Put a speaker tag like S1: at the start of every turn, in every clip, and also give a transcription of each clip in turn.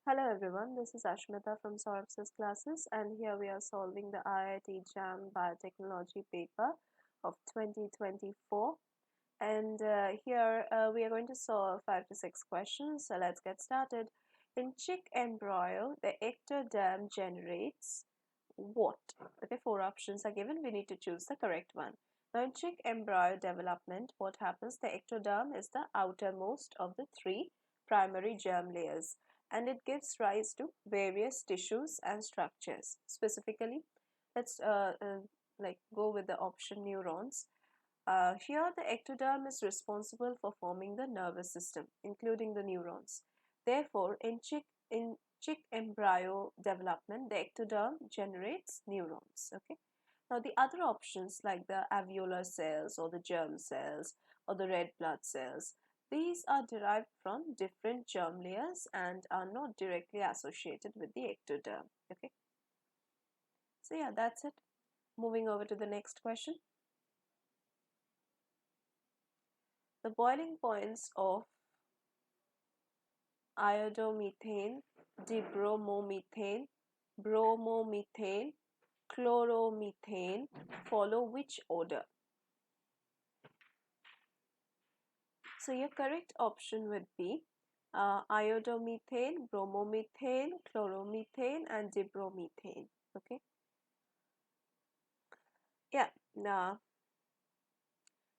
S1: Hello everyone, this is Ashmita from Sourav Sir Classes, and here we are solving the IIT JAM Biotechnology paper of 2024. And here we are going to solve 5 to 6 questions. So let's get started. In chick embryo, the ectoderm generates what? Okay, 4 options are given. We need to choose the correct one. Now, in chick embryo development, what happens? The ectoderm is the outermost of the 3 primary germ layers, and it gives rise to various tissues and structures. Specifically, let's like go with the option neurons. Here, the ectoderm is responsible for forming the nervous system, including the neurons. Therefore, in chick embryo development, the ectoderm generates neurons. Okay. Now, the other options like the alveolar cells or the germ cells or the red blood cells, these are derived from different germ layers and are not directly associated with the ectoderm. Okay. So yeah, that's it. Moving over to the next question. The boiling points of iodomethane, dibromomethane, bromomethane, chloromethane follow which order? So your correct option would be iodomethane, bromomethane, chloromethane, and dibromethane. Okay. Yeah. Now,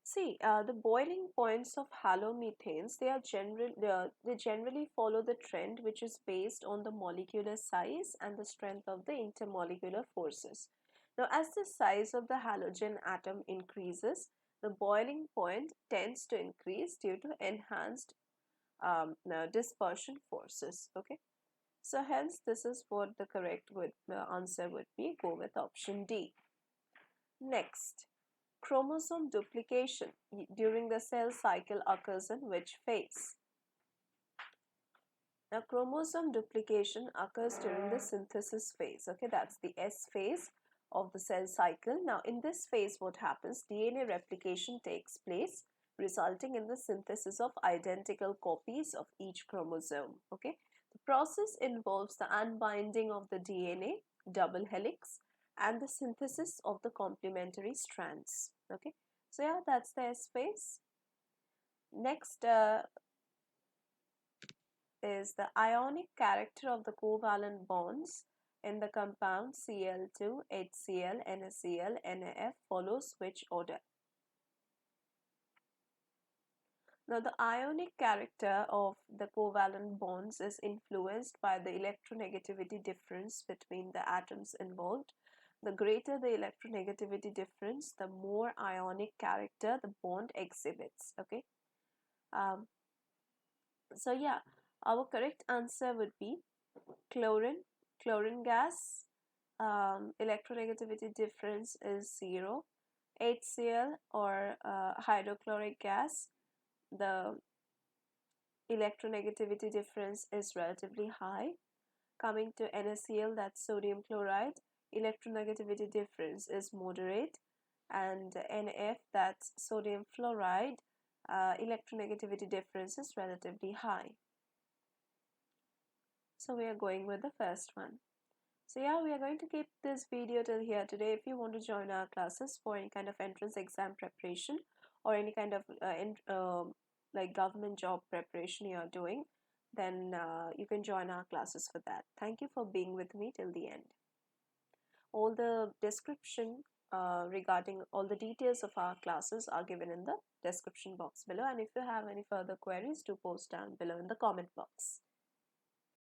S1: see, the boiling points of halomethanes, they generally follow the trend which is based on the molecular size and the strength of the intermolecular forces. Now, as the size of the halogen atom increases, the boiling point tends to increase due to enhanced dispersion forces. Okay, so hence this is what the correct answer would be. Go with option D. Next. Chromosome duplication during the cell cycle occurs in which phase? Now, chromosome duplication occurs during the synthesis phase. Okay, that's the S phase of the cell cycle. Now, in this phase, what happens? DNA replication takes place, resulting in the synthesis of identical copies of each chromosome. Okay, the process involves the unbinding of the DNA, double helix, and the synthesis of the complementary strands. Okay, so yeah, that's the S phase. Next is the ionic character of the covalent bonds in the compound Cl2, HCl, NaCl, NaF follows which order? Now, the ionic character of the covalent bonds is influenced by the electronegativity difference between the atoms involved. The greater the electronegativity difference, the more ionic character the bond exhibits. Okay. So yeah, our correct answer would be chlorine. Chlorine gas, electronegativity difference is 0. HCl or hydrochloric gas, the electronegativity difference is relatively high. Coming to NaCl, that's sodium chloride, electronegativity difference is moderate, and NF, that's sodium fluoride, electronegativity difference is relatively high. So we are going with the first one. So yeah, we are going to keep this video till here today. If you want to join our classes for any kind of entrance exam preparation or any kind of like government job preparation you are doing, then you can join our classes for that. Thank you for being with me till the end. All the description regarding all the details of our classes are given in the description box below, and if you have any further queries, do post down below in the comment box.